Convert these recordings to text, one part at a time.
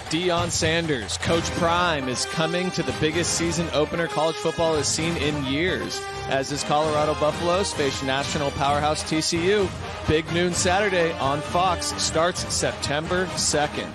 Deion Sanders, Coach Prime, is coming to the biggest season opener college football has seen in years, as his Colorado Buffaloes face national powerhouse TCU. Big Noon Saturday on Fox starts September 2nd.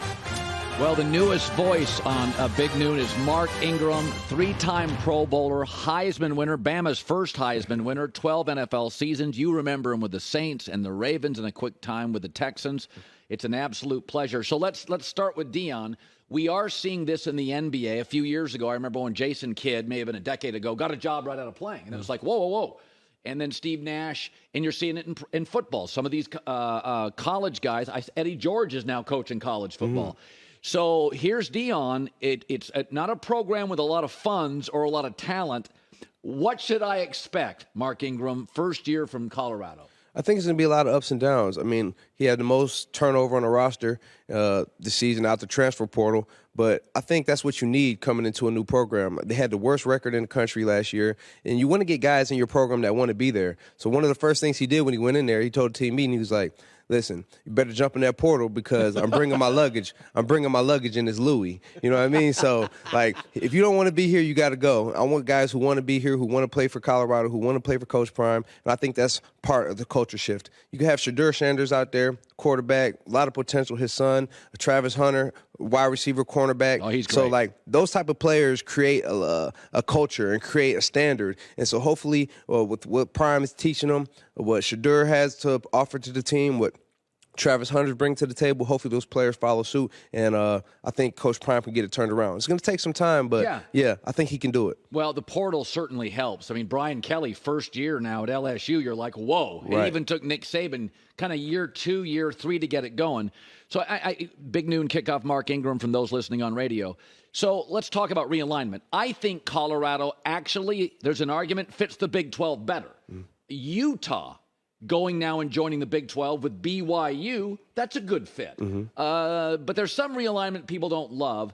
Well, the newest voice on Big Noon is Mark Ingram, three-time Pro Bowler, Heisman winner, Bama's first Heisman winner, 12 NFL seasons. You remember him with the Saints and the Ravens and a quick time with the Texans. It's an absolute pleasure. So let's start with Deion. We are seeing this in the NBA. A few years ago, I remember when Jason Kidd, may have been a decade ago, got a job right out of playing. And it was like, whoa, whoa, whoa. And then Steve Nash, and you're seeing it in football. Some of these college guys, Eddie George is now coaching college football. So here's Deion. It's not a program with a lot of funds or a lot of talent. What should I expect, Mark Ingram, first year from Colorado? I think it's going to be a lot of ups and downs. I mean, he had the most turnover on the roster this season out the transfer portal, but I think that's what you need coming into a new program. They had the worst record in the country last year, and you want to get guys in your program that want to be there. So one of the first things he did when he went in there, he told the team meeting, he was like, listen, you better jump in that portal because I'm bringing my luggage. I'm bringing my luggage in this Louis. You know what I mean? So, like, if you don't want to be here, you got to go. I want guys who want to be here, who want to play for Colorado, who want to play for Coach Prime, and I think that's part of the culture shift. You can have Shedeur Sanders out there, quarterback, a lot of potential. His son, Travis Hunter, wide receiver, cornerback. Oh, he's great. So, like, those type of players create a culture and create a standard. And so, hopefully, with what Prime is teaching them, what Shedeur has to offer to the team, what Travis Hunter bring to the table, hopefully those players follow suit, and I think Coach Prime can get it turned around. It's going to take some time, but yeah, I think he can do it. Well, the portal certainly helps. I mean, Brian Kelly, first year now at LSU, you're like, whoa. Right. It even took Nick Saban kind of year 2, year 3 to get it going. So Big Noon kickoff, Mark Ingram from those listening on radio. So let's talk about realignment. I think Colorado actually, there's an argument, fits the Big 12 better. Utah going now and joining the Big 12 with BYU, that's a good fit. But there's some realignment people don't love.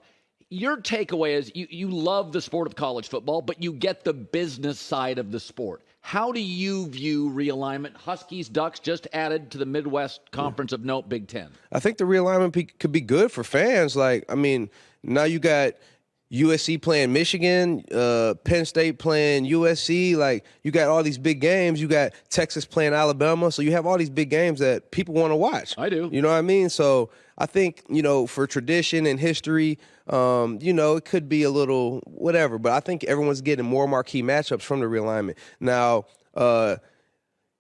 Your takeaway is you love the sport of college football, but you get the business side of the sport. How do you view realignment? Huskies, Ducks just added to the Midwest Conference of note, Big 10. I think the realignment could be good for fans. Like, I mean, now you got USC playing Michigan, Penn State playing USC. Like, you got all these big games. You got Texas playing Alabama. So you have all these big games that people want to watch. I do. You know what I mean? So I think, for tradition and history, it could be a little whatever. But I think everyone's getting more marquee matchups from the realignment. Now,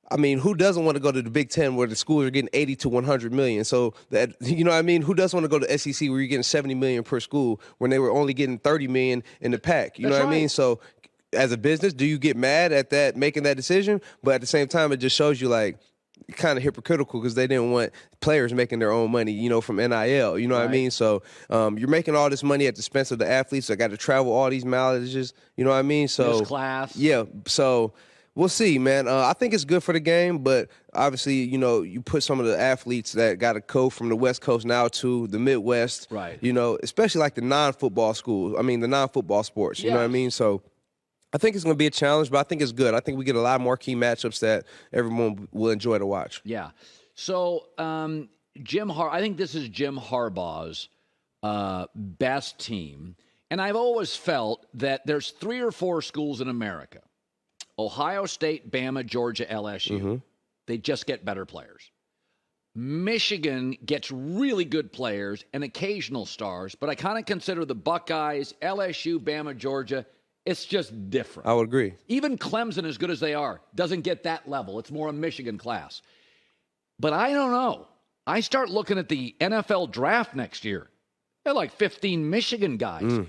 I mean, who doesn't want to go to the Big Ten where the schools are getting 80 to 100 million? So that, you know what I mean? Who doesn't want to go to SEC where you're getting 70 million per school when they were only getting 30 million in the pack? You know what I mean? So as a business, do you get mad at that, making that decision? But at the same time, it just shows you like kind of hypocritical because they didn't want players making their own money, from NIL. You know what I mean? So you're making all this money at the expense of the athletes that got to travel all these mileages. You know what I mean? So this class. Yeah. So we'll see, man. I think it's good for the game, but obviously, you put some of the athletes that got to go from the West Coast now to the Midwest, right? Especially like the non-football schools. I mean, the non-football sports. You know what I mean? So I think it's going to be a challenge, but I think it's good. I think we get a lot more key matchups that everyone will enjoy to watch. Yeah. So I think this is Jim Harbaugh's best team, and I've always felt that there's 3 or 4 schools in America. Ohio State, Bama, Georgia, LSU. They just get better players. Michigan gets really good players and occasional stars, but I kind of consider the Buckeyes, LSU, Bama, Georgia, it's just different. I would agree. Even Clemson, as good as they are, doesn't get that level. It's more a Michigan class. But I don't know. I start looking at the NFL draft next year. They're like 15 Michigan guys.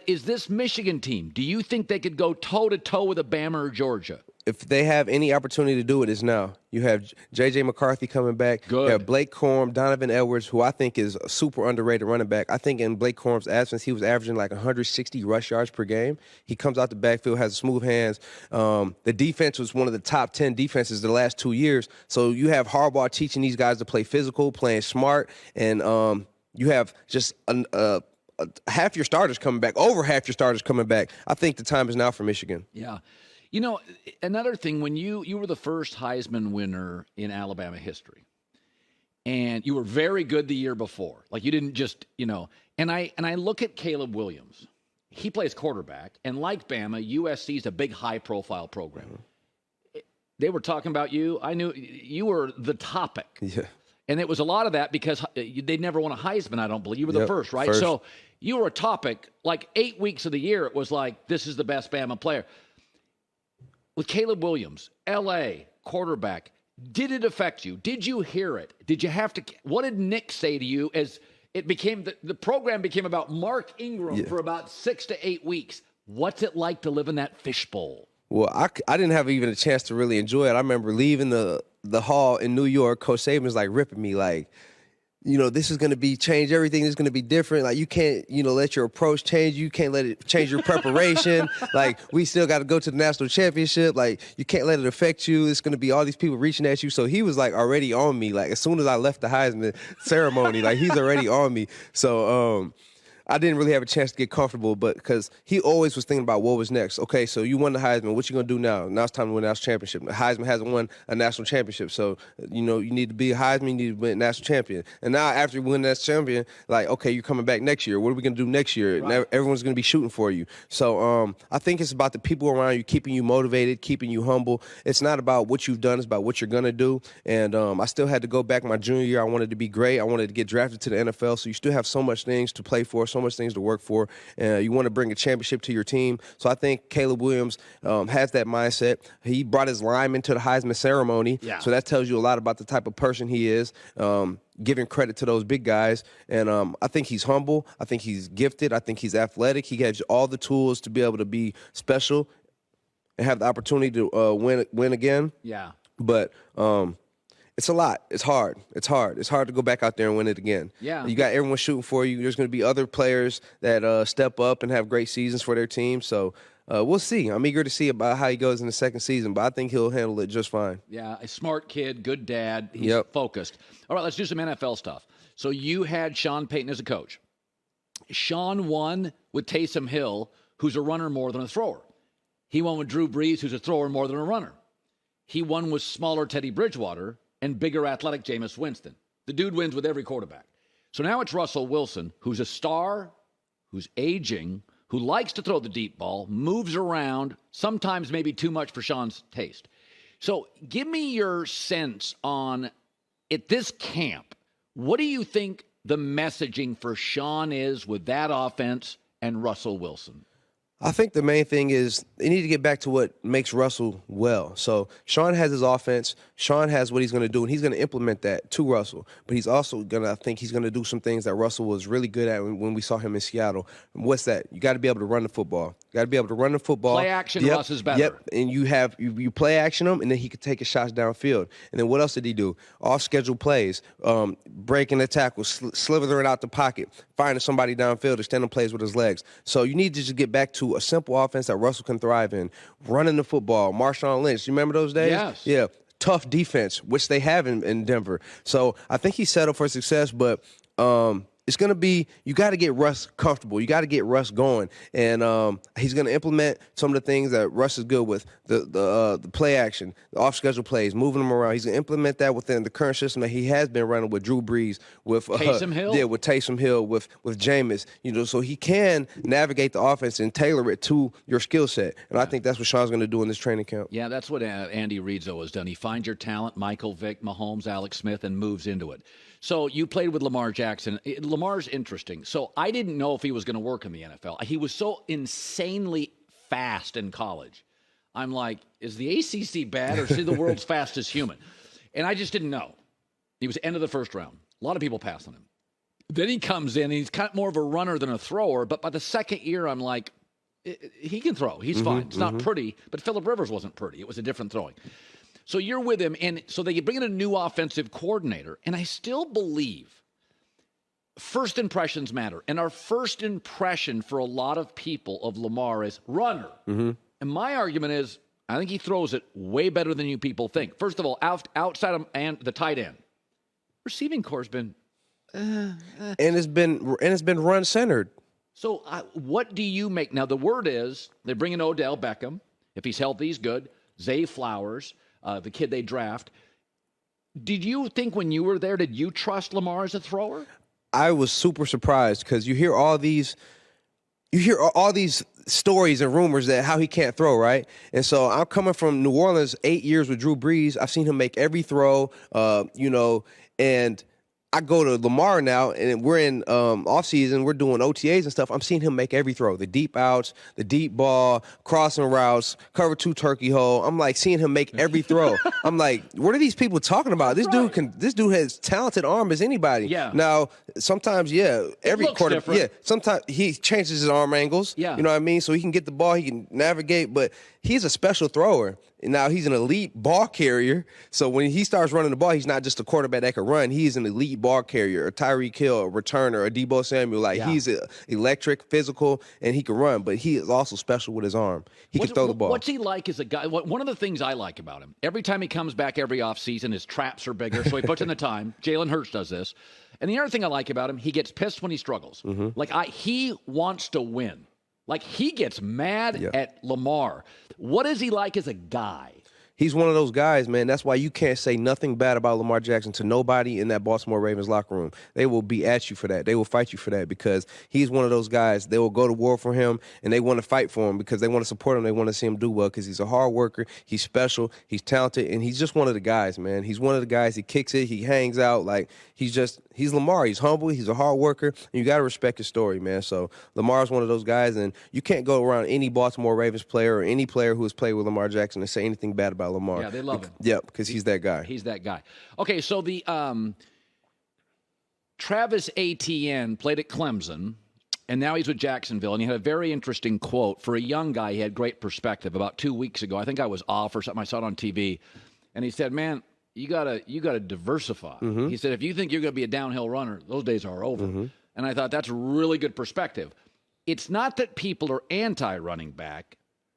Is this Michigan team, do you think they could go toe-to-toe with a Bama or Georgia? If they have any opportunity to do it, it's now. You have J.J. McCarthy coming back. Good. You have Blake Corum, Donovan Edwards, who I think is a super underrated running back. I think in Blake Corum's absence, he was averaging like 160 rush yards per game. He comes out the backfield, has smooth hands. The defense was one of the top 10 defenses the last 2 years. So you have Harbaugh teaching these guys to play physical, playing smart, and you have just half your starters coming back, over half your starters coming back. I think the time is now for Michigan. Yeah. Another thing, when you were the first Heisman winner in Alabama history, and you were very good the year before. Like you didn't just, and I look at Caleb Williams. He plays quarterback, and like Bama, USC is a big high-profile program. Mm-hmm. They were talking about you. I knew you were the topic. Yeah. And it was a lot of that because they never won a Heisman, I don't believe. You were the first, right? First. So you were a topic. Like 8 weeks of the year, it was like, this is the best Bama player. With Caleb Williams, L.A., quarterback, did it affect you? Did you hear it? Did you have to? What did Nick say to you as it became the program became about Mark Ingram for about 6 to 8 weeks? What's it like to live in that fishbowl? Well, I didn't have even a chance to really enjoy it. I remember leaving the hall in New York. Coach Saban's like ripping me like, this is going to change everything. This is going to be different. Like, you can't, let your approach change. You can't let it change your preparation. Like, we still got to go to the national championship. Like, you can't let it affect you. It's going to be all these people reaching at you. So he was, like, already on me. Like, as soon as I left the Heisman ceremony, like, he's already on me. So, I didn't really have a chance to get comfortable, but because he always was thinking about what was next. Okay, so you won the Heisman. What you going to do now? Now it's time to win a national championship. The Heisman hasn't won a national championship, so, you need to be a Heisman. You need to be a national champion. And now after you win that champion, like, okay, you're coming back next year. What are we going to do next year? Right. Everyone's going to be shooting for you. So I think it's about the people around you, keeping you motivated, keeping you humble. It's not about what you've done. It's about what you're going to do. And I still had to go back my junior year. I wanted to be great. I wanted to get drafted to the NFL, so you still have so much things to play for, so much things to work for. You want to bring a championship to your team. So I think Caleb Williams has that mindset. He brought his lineman to the Heisman ceremony. Yeah. So that tells you a lot about the type of person he is, giving credit to those big guys. And I think he's humble. I think he's gifted. I think he's athletic. He has all the tools to be able to be special and have the opportunity to win again. Yeah. But it's a lot. It's hard. It's hard. It's hard to go back out there and win it again. Yeah. You got everyone shooting for you. There's going to be other players that step up and have great seasons for their team. So we'll see. I'm eager to see about how he goes in the second season, but I think he'll handle it just fine. Yeah, a smart kid, good dad. He's focused. All right, let's do some NFL stuff. So you had Sean Payton as a coach. Sean won with Taysom Hill, who's a runner more than a thrower. He won with Drew Brees, who's a thrower more than a runner. He won with smaller Teddy Bridgewater and bigger athletic Jameis Winston. The dude wins with every quarterback. So now it's Russell Wilson, who's a star, who's aging, who likes to throw the deep ball, moves around, sometimes maybe too much for Sean's taste. So give me your sense on, at this camp, what do you think the messaging for Sean is with that offense and Russell Wilson? I think the main thing is they need to get back to what makes Russell well. So Sean has his offense. Sean has what he's going to do, and he's going to implement that to Russell. But he's also going to, I think he's going to do some things that Russell was really good at when we saw him in Seattle. What's that? You got to be able to run the football. You got to be able to run the football. Play action, Russ is better. Yep, and you play action him, and then he could take his shots downfield. And then what else did he do? Off-schedule plays, breaking the tackle, slithering out the pocket, finding somebody downfield, extending plays with his legs. So you need to just get back to a simple offense that Russell can thrive in. Running the football, Marshawn Lynch. You remember those days? Yes. Yeah. Tough defense, which they have in Denver. So I think he's set up for success, but it's going to be, you got to get Russ comfortable. You got to get Russ going. And he's going to implement some of the things that Russ is good with, the play action, the off-schedule plays, moving them around. He's going to implement that within the current system that he has been running with Drew Brees, with Taysom Hill? Yeah, with Taysom Hill, with Jameis. So he can navigate the offense and tailor it to your skill set. And I think that's what Sean's going to do in this training camp. Yeah, that's what Andy Reid's has done. He finds your talent, Michael Vick, Mahomes, Alex Smith, and moves into it. So you played with Lamar Jackson. Lamar's interesting. So I didn't know if he was going to work in the NFL. He was so insanely fast in college. I'm like, is the ACC bad or is he the world's fastest human? And I just didn't know. He was end of the first round. A lot of people passed on him. Then he comes in, and he's kind of more of a runner than a thrower. But by the second year, I'm like, he can throw. He's fine. It's not pretty, but Phillip Rivers wasn't pretty. It was a different throwing. So you're with him, and so they bring in a new offensive coordinator, and I still believe first impressions matter. And our first impression for a lot of people of Lamar is runner. And my argument is I think he throws it way better than you people think. First of all, outside of the tight end, receiving corps has been and it's been run centered. So what do you make? Now, the word is they bring in Odell Beckham. If he's healthy, he's good. Zay Flowers, the kid they draft. Did you think when you were there, did you trust Lamar as a thrower? I was super surprised because you hear all these stories and rumors that how he can't throw, right? And so I'm coming from New Orleans, 8 years with Drew Brees. I've seen him make every throw, and I go to Lamar now, and we're in offseason. We're doing OTAs and stuff. I'm seeing him make every throw, the deep outs, the deep ball, crossing routes, cover 2 turkey hole. I'm like seeing him make every throw. I'm like, what are these people talking about? This dude has talented arm as anybody. Yeah. Now, sometimes, every quarter, sometimes he changes his arm angles. Yeah. You know what I mean? So he can get the ball, he can navigate, but he's a special thrower. And now he's an elite ball carrier. So when he starts running the ball, he's not just a quarterback that can run. He's an elite ball carrier, a Tyreek Hill, a returner, a Deebo Samuel. He's electric, physical, and he can run. But he is also special with his arm. He can throw the ball. What's he like as a guy? One of the things I like about him, every time he comes back every offseason, his traps are bigger, so he puts in the time. Jalen Hurts does this. And the other thing I like about him, he gets pissed when he struggles. Mm-hmm. He wants to win. He gets mad at Lamar. What is he like as a guy? He's one of those guys, man. That's why you can't say nothing bad about Lamar Jackson to nobody in that Baltimore Ravens locker room. They will be at you for that. They will fight you for that because he's one of those guys. They will go to war for him, and they want to fight for him because they want to support him. They want to see him do well because he's a hard worker. He's special. He's talented, and he's just one of the guys, man. He's one of the guys. He kicks it. He hangs out. He's Lamar. He's humble. He's a hard worker, and you got to respect his story, man. So Lamar's one of those guys, and you can't go around any Baltimore Ravens player or any player who has played with Lamar Jackson and say anything bad about Lamar. Yeah, they love him. Yeah, because he's that guy. He's that guy. Okay, so the Travis Etienne played at Clemson, and now he's with Jacksonville, and he had a very interesting quote. For a young guy, he had great perspective. About 2 weeks ago, I think I was off or something. I saw it on TV, and he said, man, you gotta diversify. Mm-hmm. He said, if you think you're going to be a downhill runner, those days are over. Mm-hmm. And I thought that's a really good perspective. It's not that people are anti-running back,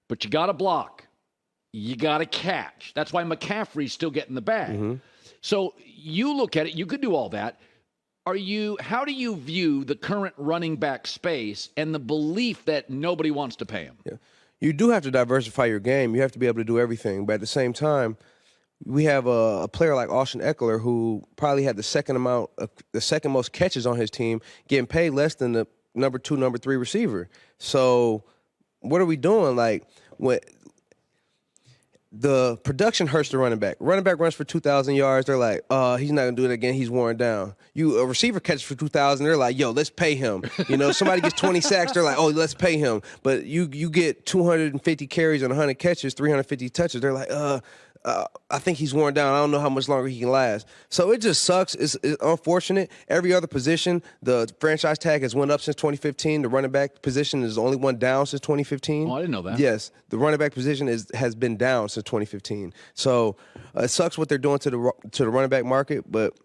but you got to block. You got to catch. That's why McCaffrey's still getting the bag. Mm-hmm. So you look at it, you could do all that. How do you view the current running back space and the belief that nobody wants to pay him? Yeah. You do have to diversify your game. You have to be able to do everything. But at the same time, we have a player like Austin Eckler who probably had the second most catches on his team, getting paid less than the number 2, number 3 receiver. So what are we doing? The production hurts the running back. Running back runs for 2,000 yards. They're like, he's not going to do it again. He's worn down. A receiver catches for 2,000. They're like, yo, let's pay him. Somebody gets 20 sacks. They're like, oh, let's pay him. But you get 250 carries and 100 catches, 350 touches. They're like, I think he's worn down. I don't know how much longer he can last. So it just sucks. It's unfortunate. Every other position, the franchise tag has went up since 2015. The running back position is the only one down since 2015. Oh, I didn't know that. Yes, the running back position has been down since 2015. So it sucks what they're doing to the running back market. But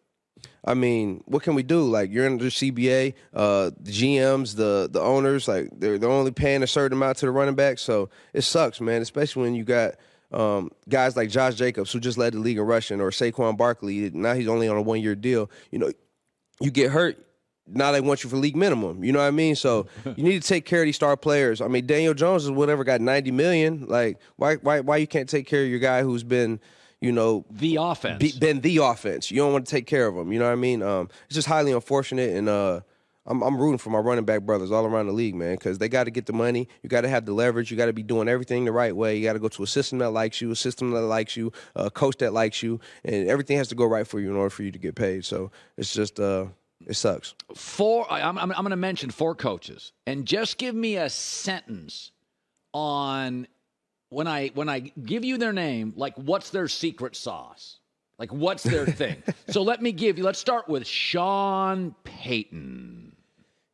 I mean, what can we do? You're under CBA, the GMs, the owners, they're only paying a certain amount to the running back. So it sucks, man. Especially when you got guys like Josh Jacobs, who just led the league in rushing, or Saquon Barkley. Now he's only on a 1-year deal. You get hurt, now they want you for league minimum. You know what I mean? So you need to take care of these star players. I mean, Daniel Jones is whatever, got $90 million. Why you can't take care of your guy who's been, the offense. Been the offense. You don't want to take care of him. You know what I mean? It's just highly unfortunate, and I'm rooting for my running back brothers all around the league, man, because they got to get the money. You got to have the leverage. You got to be doing everything the right way. You got to go to a system that likes you, a coach that likes you, and everything has to go right for you in order for you to get paid. So it's just it sucks. I'm going to mention 4 coaches, and just give me a sentence on when I give you their name, what's their secret sauce? What's their thing? So let's start with Sean Payton.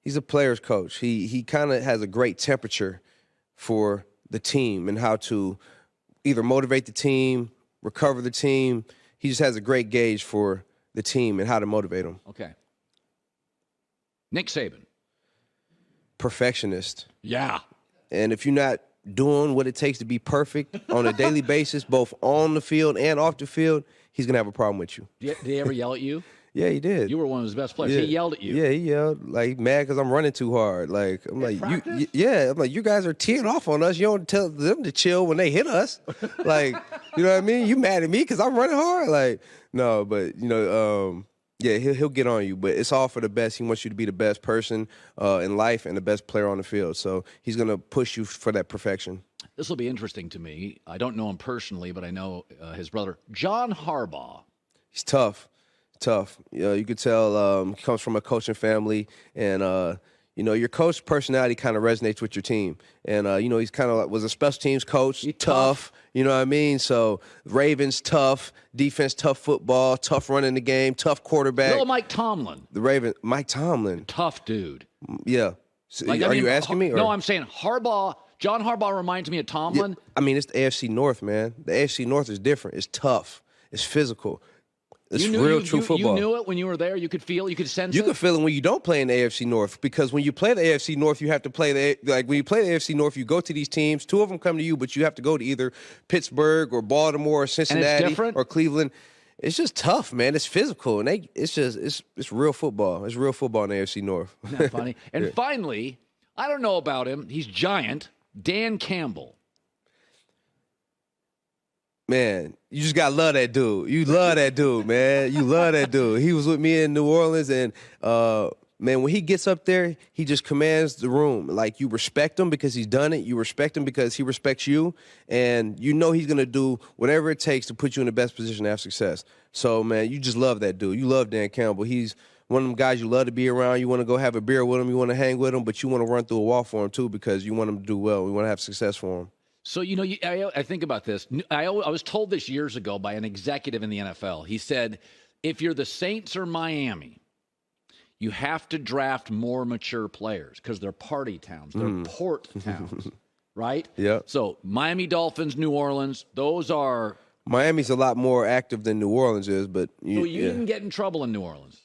He's a player's coach. He kind of has a great temperature for the team and how to either motivate the team, recover the team. He just has a great gauge for the team and how to motivate them. Okay. Nick Saban. Perfectionist. Yeah. And if you're not doing what it takes to be perfect on a daily basis, both on the field and off the field, he's going to have a problem with you. Did he ever yell at you? Yeah, he did. You were one of his best players. Yeah. He yelled at you. Yeah, he yelled mad because I'm running too hard. I'm like, you guys are teeing off on us. You don't tell them to chill when they hit us. You know what I mean? You mad at me because I'm running hard? Like, no, but, yeah, he'll get on you. But it's all for the best. He wants you to be the best person in life and the best player on the field. So he's going to push you for that perfection. This will be interesting to me. I don't know him personally, but I know his brother, John Harbaugh. He's tough. You could tell he comes from a coaching family, and your coach personality kind of resonates with your team. And he's kind of was a special teams coach. He's tough. You know what I mean? So Ravens tough, defense tough, football tough, running the game, tough quarterback. Little Mike Tomlin. The Ravens, Mike Tomlin, tough dude. Yeah. So, are you asking me? Or? No, I'm saying Harbaugh. John Harbaugh reminds me of Tomlin. Yeah, I mean, it's the AFC North, man. The AFC North is different. It's tough. It's physical. It's true football. You knew it when you were there? You could feel it? You could sense it? You could feel it when you don't play in the AFC North, because when you play the AFC North, you have to play when you play the AFC North, you go to these teams. Two of them come to you, but you have to go to either Pittsburgh or Baltimore or Cincinnati or Cleveland. It's just tough, man. It's physical, and it's real football. It's real football in the AFC North. Isn't that funny? And finally, I don't know about him. He's giant. Dan Campbell. Man, you just gotta love that dude. You love that dude, man. You love that dude. He was with me in New Orleans, and man, when he gets up there, he just commands the room. Like, you respect him because he's done it. You respect him because he respects you, and you know he's gonna do whatever it takes to put you in the best position to have success. So, man, you just love that dude. You love Dan Campbell. He's one of them guys you love to be around. You want to go have a beer with him. You want to hang with him, but you want to run through a wall for him too, because you want him to do well. We want to have success for him. So, I think about this. I was told this years ago by an executive in the NFL. He said, if you're the Saints or Miami, you have to draft more mature players because they're party towns. They're port towns, right? Yeah. So Miami Dolphins, New Orleans, those are... Miami's a lot more active than New Orleans is, but... You didn't get in trouble in New Orleans.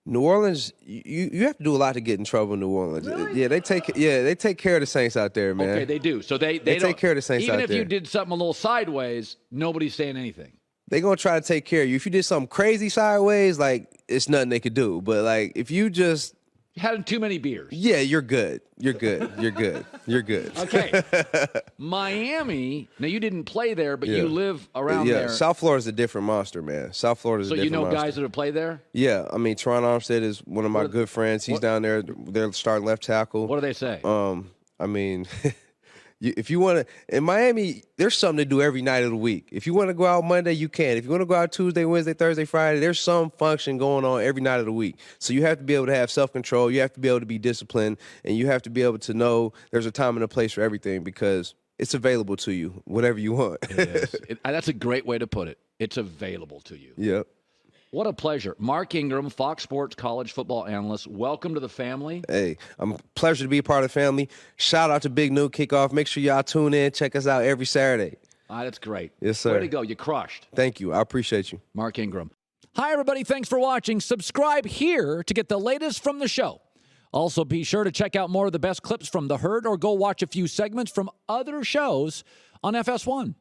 New Orleans, you have to do a lot to get in trouble in New Orleans. Really? Yeah, they take care of the Saints out there, man. Okay, they do. So they take care of the Saints out there. Even if you did something a little sideways, nobody's saying anything. They're going to try to take care of you. If you did something crazy sideways, like, it's nothing they could do. But, like, if you just... had too many beers. Yeah, you're good. You're good. You're good. You're good. Okay. Miami, now you didn't play there, but you live around there. Yeah, South Florida's a different monster, man. South Florida's a different monster. So you know guys that have played there? Yeah, I mean, Teron Armstead is one of my good friends. He's down there. They're starting left tackle. What do they say? I mean... If you want to, in Miami, there's something to do every night of the week. If you want to go out Monday, you can. If you want to go out Tuesday, Wednesday, Thursday, Friday, there's some function going on every night of the week. So you have to be able to have self-control. You have to be able to be disciplined, and you have to be able to know there's a time and a place for everything, because it's available to you, whatever you want. It is. That's a great way to put it. It's available to you. Yep. What a pleasure. Mark Ingram, Fox Sports college football analyst. Welcome to the family. Hey, I'm a pleasure to be a part of the family. Shout out to Big Noon Kickoff. Make sure y'all tune in. Check us out every Saturday. That's great. Yes, sir. Way to go. You crushed. Thank you. I appreciate you. Mark Ingram. Hi, everybody. Thanks for watching. Subscribe here to get the latest from the show. Also, be sure to check out more of the best clips from The Herd, or go watch a few segments from other shows on FS1.